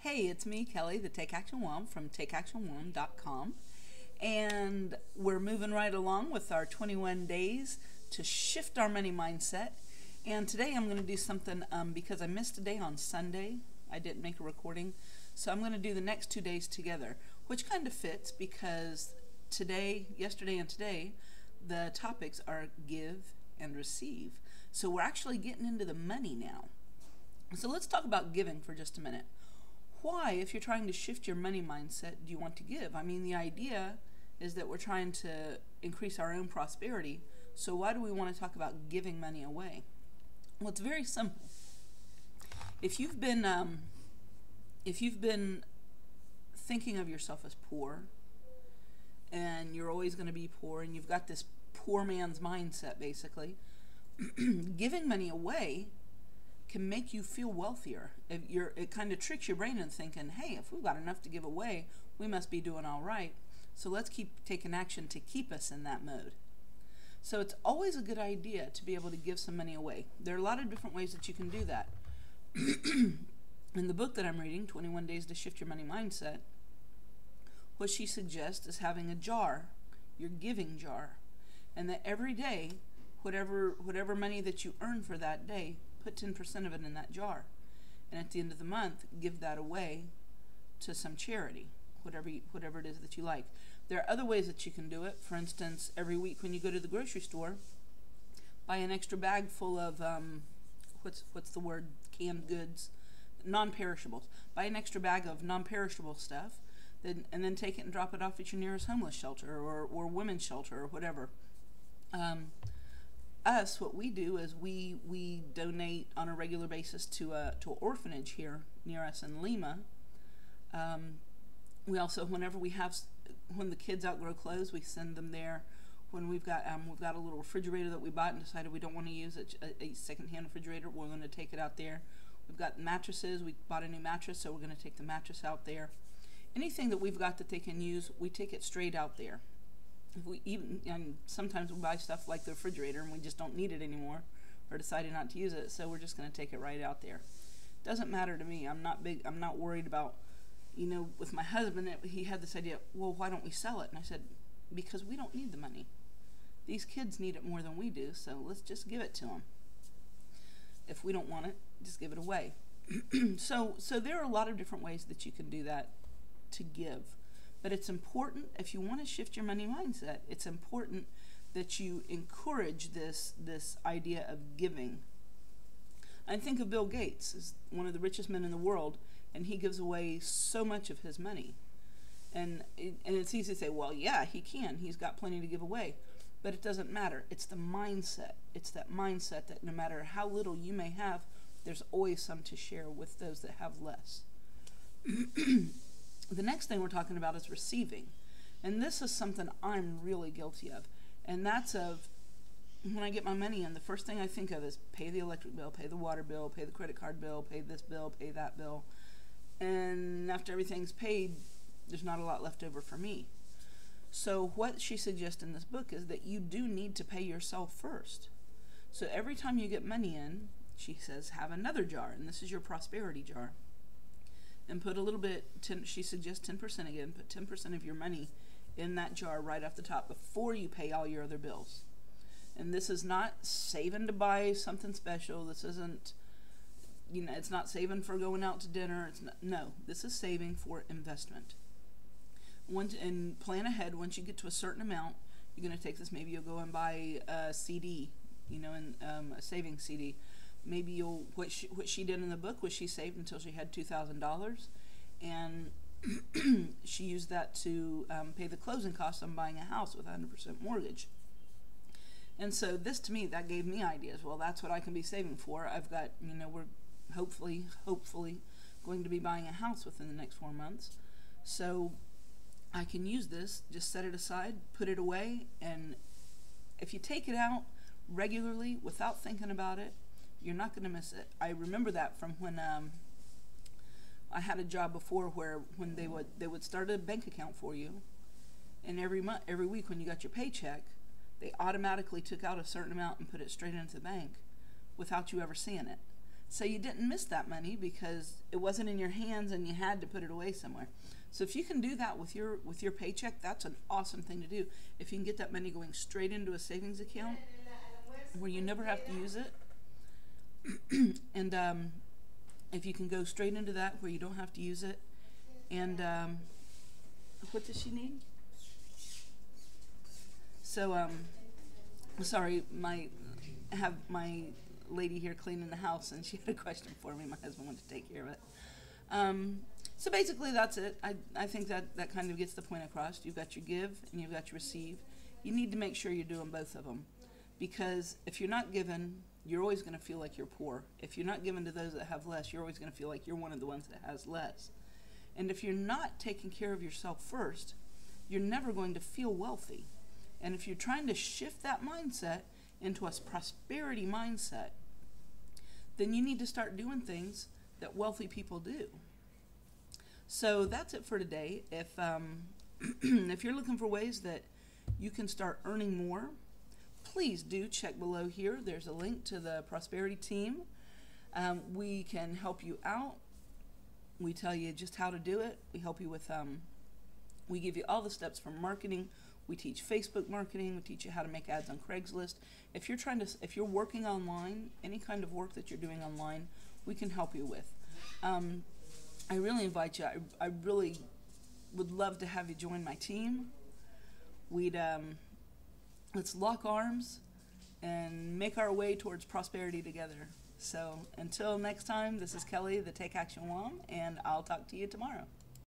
Hey, it's me, Kelly, the Take Action Mom from TakeActionMom.com, and we're moving right along with our 21 days to shift our money mindset. And today I'm going to do something because I missed a day on Sunday. I didn't make a recording, so I'm going to do the next 2 days together, which kind of fits because yesterday and today, the topics are give and receive. So we're actually getting into the money now. So let's talk about giving for just a minute. Why, if you're trying to shift your money mindset, do you want to give? I mean, the idea is that we're trying to increase our own prosperity. So why do we want to talk about giving money away? Well, it's very simple. If you've been thinking of yourself as poor, and you're always going to be poor, and you've got this poor man's mindset, basically, giving money away can make you feel wealthier. It kind of tricks your brain into thinking, hey, if we've got enough to give away, we must be doing all right. So let's keep taking action to keep us in that mode. So it's always a good idea to be able to give some money away. There are a lot of different ways that you can do that. In the book that I'm reading, 21 Days to Shift Your Money Mindset, what she suggests is having a jar, your giving jar, and that every day, whatever money that you earn for that day, put 10% of it in that jar. And at the end of the month, give that away to some charity, whatever it is that you like. There are other ways that you can do it. For instance, every week when you go to the grocery store, buy an extra bag full of, what's the word, canned goods, non-perishables. Buy an extra bag of non-perishable stuff, and then take it and drop it off at your nearest homeless shelter or women's shelter or whatever. What we do is we donate on a regular basis to an orphanage here near us in Lima. We also, when the kids outgrow clothes, we send them there. When we've got a little refrigerator that we bought and decided we don't want to use a secondhand refrigerator, we're going to take it out there. We've got mattresses. We bought a new mattress, so we're going to take the mattress out there. Anything that we've got that they can use, we take it straight out there. And sometimes we buy stuff like the refrigerator and we just don't need it anymore or decided not to use it, so we're just going to take it right out there. Doesn't matter to me. I'm not worried about, with my husband, he had this idea, well, why don't we sell it? And I said, because we don't need the money. These kids need it more than we do, so let's just give it to them. If we don't want it, just give it away. So there are a lot of different ways that you can do that to give. But it's important, if you want to shift your money mindset, it's important that you encourage this idea of giving. I think of Bill Gates as one of the richest men in the world, and he gives away so much of his money. And it's easy to say, well, yeah, he can. He's got plenty to give away. But it doesn't matter. It's the mindset. It's that mindset that no matter how little you may have, there's always some to share with those that have less. The next thing we're talking about is receiving. And this is something I'm really guilty of. And that's of when I get my money in, the first thing I think of is pay the electric bill, pay the water bill, pay the credit card bill, pay this bill, pay that bill. And after everything's paid, there's not a lot left over for me. So what she suggests in this book is that you do need to pay yourself first. So every time you get money in, she says, have another jar. And this is your prosperity jar. And put a little bit, she suggests 10% again, put 10% of your money in that jar right off the top before you pay all your other bills. And this is not saving to buy something special. This isn't, it's not saving for going out to dinner. No, this is saving for investment. And plan ahead. Once you get to a certain amount, you're going to take this, maybe you'll go and buy a CD, a savings CD. Maybe what she did in the book was she saved until she had $2,000, and she used that to pay the closing costs on buying a house with a 100% mortgage. And so this, to me, that gave me ideas. Well, that's what I can be saving for. I've got, we're hopefully going to be buying a house within the next 4 months. So I can use this, just set it aside, put it away, and if you take it out regularly without thinking about it, you're not going to miss it. I remember that from when I had a job before when they would start a bank account for you, and every week when you got your paycheck, they automatically took out a certain amount and put it straight into the bank without you ever seeing it. So you didn't miss that money because it wasn't in your hands and you had to put it away somewhere. So if you can do that with your paycheck, that's an awesome thing to do. If you can get that money going straight into a savings account where you never have to use it, and if you can go straight into that where you don't have to use it, and what does she need? So sorry, I have my lady here cleaning the house, and she had a question for me. My husband wanted to take care of it. So basically that's it. I think that kind of gets the point across. You've got your give and you've got your receive. You need to make sure you're doing both of them, because if you're not giving, you're always going to feel like you're poor. If you're not giving to those that have less, you're always going to feel like you're one of the ones that has less. And if you're not taking care of yourself first, you're never going to feel wealthy. And if you're trying to shift that mindset into a prosperity mindset, then you need to start doing things that wealthy people do. So that's it for today. If if you're looking for ways that you can start earning more, please do check below here. There's a link to the prosperity team. We can help you out. We tell you just how to do it. We help you with we give you all the steps from marketing. We teach Facebook marketing. We teach you how to make ads on Craigslist. If you're working online, any kind of work that you're doing online, we can help you with. I really invite you. I really would love to have you join my team. Let's lock arms and make our way towards prosperity together. So until next time, this is Kelly, the Take Action Mom, and I'll talk to you tomorrow.